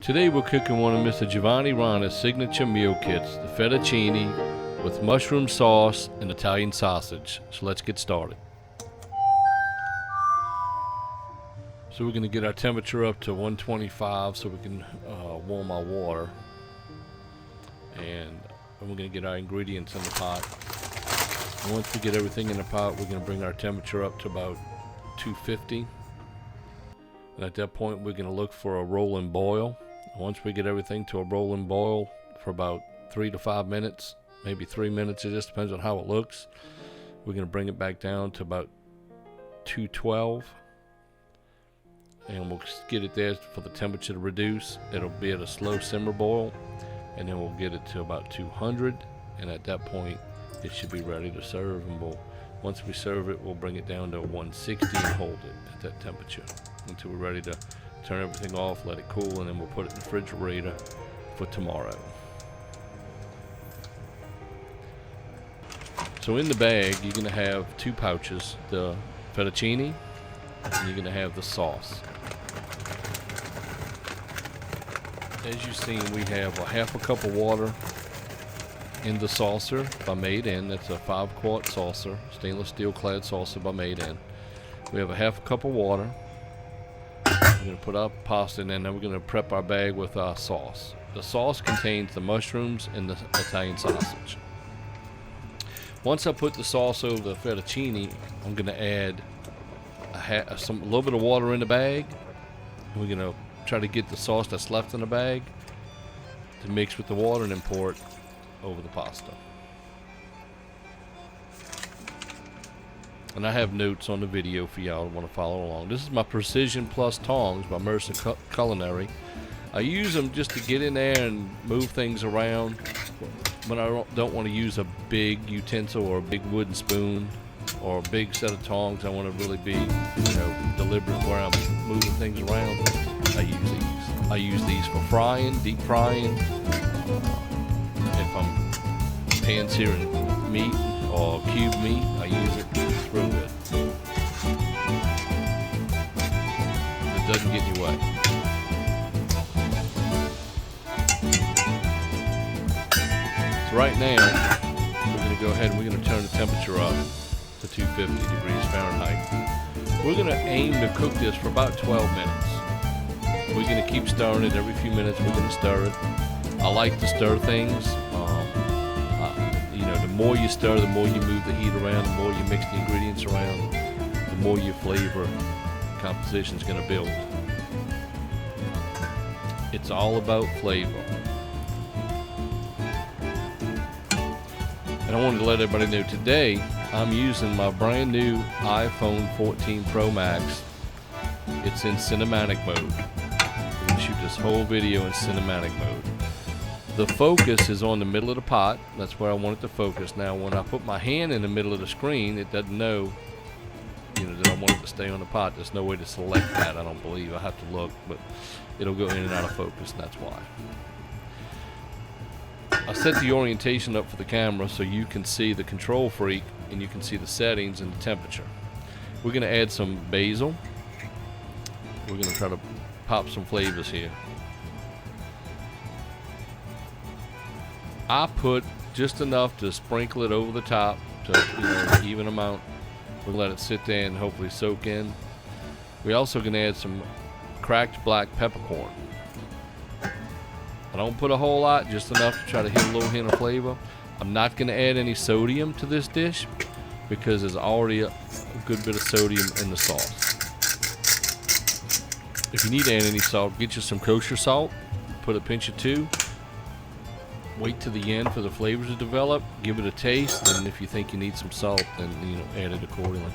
Today we're cooking one of Mr. Giovanni Rana's signature meal kits, the fettuccine with mushroom sauce and Italian sausage. So let's get started. So we're going to get our temperature up to 125 so we can warm our water. And we're going to get our ingredients in the pot. And once we get everything in the pot, we're going to bring our temperature up to about 250. And at that point, we're going to look for a rolling boil. Once we get everything to a rolling boil for about 3 to 5 minutes, maybe 3 minutes, it just depends on how it looks, we're going to bring it back down to about 212. And we'll get it there for the temperature to reduce. It'll be at a slow simmer boil. And then we'll get it to about 200. And at that point, it should be ready to serve. And once we serve it, we'll bring it down to 160 and hold it at that temperature until we're ready to turn everything off, let it cool, and then we'll put it in the refrigerator for tomorrow. So in the bag, you're going to have 2 pouches, the fettuccine, and you're going to have the sauce. As you've seen, we have a half a cup of water in the saucer by Made In. That's a 5-quart saucer, stainless steel clad saucer by Made In. We have a half a cup of water. We're going to put our pasta in, and then we're going to prep our bag with our sauce. The sauce contains the mushrooms and the Italian sausage. Once I put the sauce over the fettuccine, I'm going to add a little bit of water in the bag. We're going to try to get the sauce that's left in the bag to mix with the water and then pour it over the pasta. And I have notes on the video for y'all who want to follow along. This is my Precision Plus tongs by Mercer Culinary. I use them just to get in there and move things around when I don't want to use a big utensil or a big wooden spoon or a big set of tongs. I want to really be, deliberate where I'm moving things around. I use these. I use these for frying, deep frying. If I'm pan-searing meat or cube meat, I use it. It's real good. It doesn't get in your way. So right now, we're going to go ahead and we're going to turn the temperature up to 250 degrees Fahrenheit. We're going to aim to cook this for about 12 minutes. We're going to keep stirring it every few minutes. We're going to stir it. I like to stir things. The more you stir, the more you move the heat around, the more you mix the ingredients around, the more your flavor composition is going to build. It's all about flavor. And I wanted to let everybody know today I'm using my brand new iPhone 14 Pro Max. It's in cinematic mode. We're going to shoot this whole video in cinematic mode. The focus is on the middle of the pot. That's where I want it to focus. Now, when I put my hand in the middle of the screen, it doesn't know, that I want it to stay on the pot. There's no way to select that, I don't believe. I have to look, but it'll go in and out of focus, and that's why. I set the orientation up for the camera so you can see the control freak and you can see the settings and the temperature. We're going to add some basil. We're going to try to pop some flavors here. I put just enough to sprinkle it over the top to an even amount. We'll let it sit there and hopefully soak in. We're also going to add some cracked black peppercorn. I don't put a whole lot, just enough to try to hit a little hint of flavor. I'm not going to add any sodium to this dish because there's already a good bit of sodium in the sauce. If you need to add any salt, get you some kosher salt. Put a pinch or 2. Wait till the end for the flavors to develop. Give it a taste, and if you think you need some salt, then add it accordingly.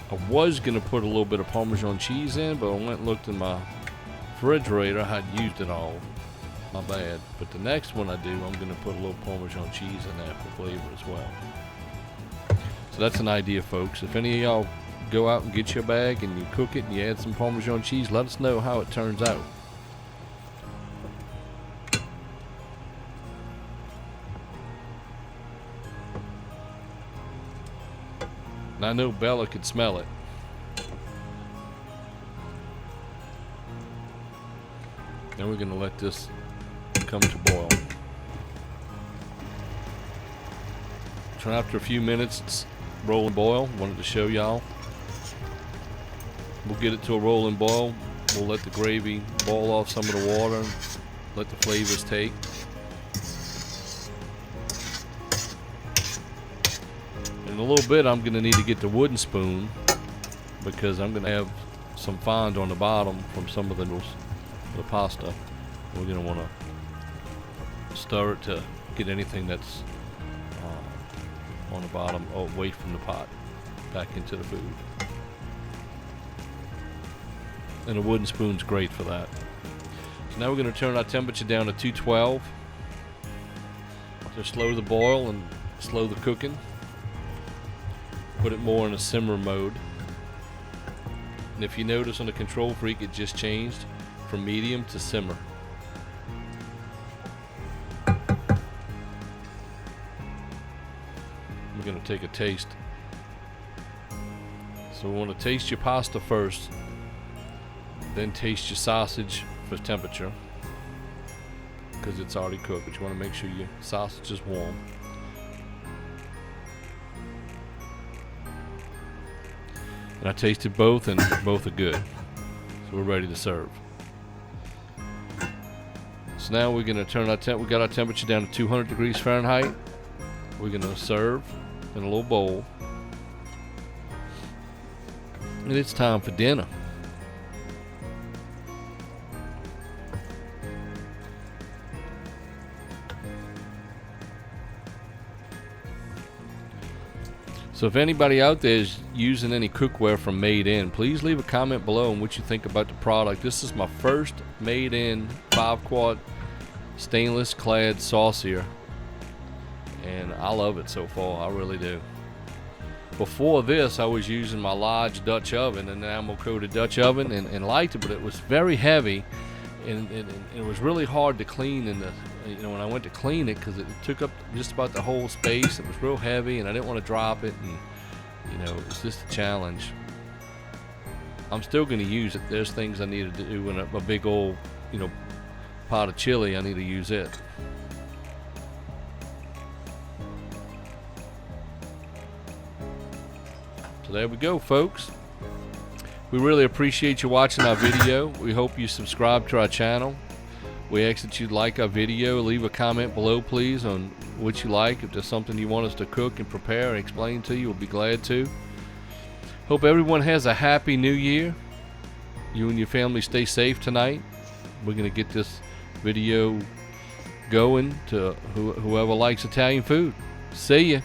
I was gonna put a little bit of Parmesan cheese in, but I went and looked in my refrigerator. I had used it all. My bad. But the next one I do, I'm gonna put a little Parmesan cheese in there for flavor as well. So that's an idea, folks. If any of y'all go out and get your bag and you cook it and you add some Parmesan cheese, let us know how it turns out. And I know Bella could smell it. Then we're going to let this come to boil. So after a few minutes, it's rolling boil. Wanted to show y'all. We'll get it to a rolling boil. We'll let the gravy boil off some of the water, let the flavors take. In a little bit, I'm going to need to get the wooden spoon because I'm going to have some fond on the bottom from some of the noodles, the pasta. We're going to want to stir it to get anything that's on the bottom away from the pot back into the food. And a wooden spoon's great for that. So now we're going to turn our temperature down to 212 to slow the boil and slow the cooking. Put it more in a simmer mode. And if you notice on the Control Freak, it just changed from medium to simmer. We're going to take a taste. So we want to taste your pasta first, then taste your sausage for temperature because it's already cooked, but you want to make sure your sausage is warm. And I tasted both, and both are good. So we're ready to serve. So now we're going to turn we got our temperature down to 200 degrees Fahrenheit. We're going to serve in a little bowl. And it's time for dinner. So if anybody out there is using any cookware from Made In, please leave a comment below on what you think about the product. This is my first Made In 5-quart stainless clad saucier, and I love it so far. I really do. Before this, I was using my large Dutch oven, an enamel coated Dutch oven, and liked it, but it was very heavy, and it was really hard to clean in the, when I went to clean it, because it took up just about the whole space. It was real heavy, and I didn't want to drop it, and it was just a challenge. I'm still going to use it. There's things I need to do in a big old, pot of chili. I need to use it. So there we go, folks. We really appreciate you watching our video. We hope you subscribe to our channel. We ask that you like our video. Leave a comment below, please, on what you like. If there's something you want us to cook and prepare and explain to you, we'll be glad to. Hope everyone has a happy new year. You and your family stay safe tonight. We're going to get this video going to whoever likes Italian food. See ya.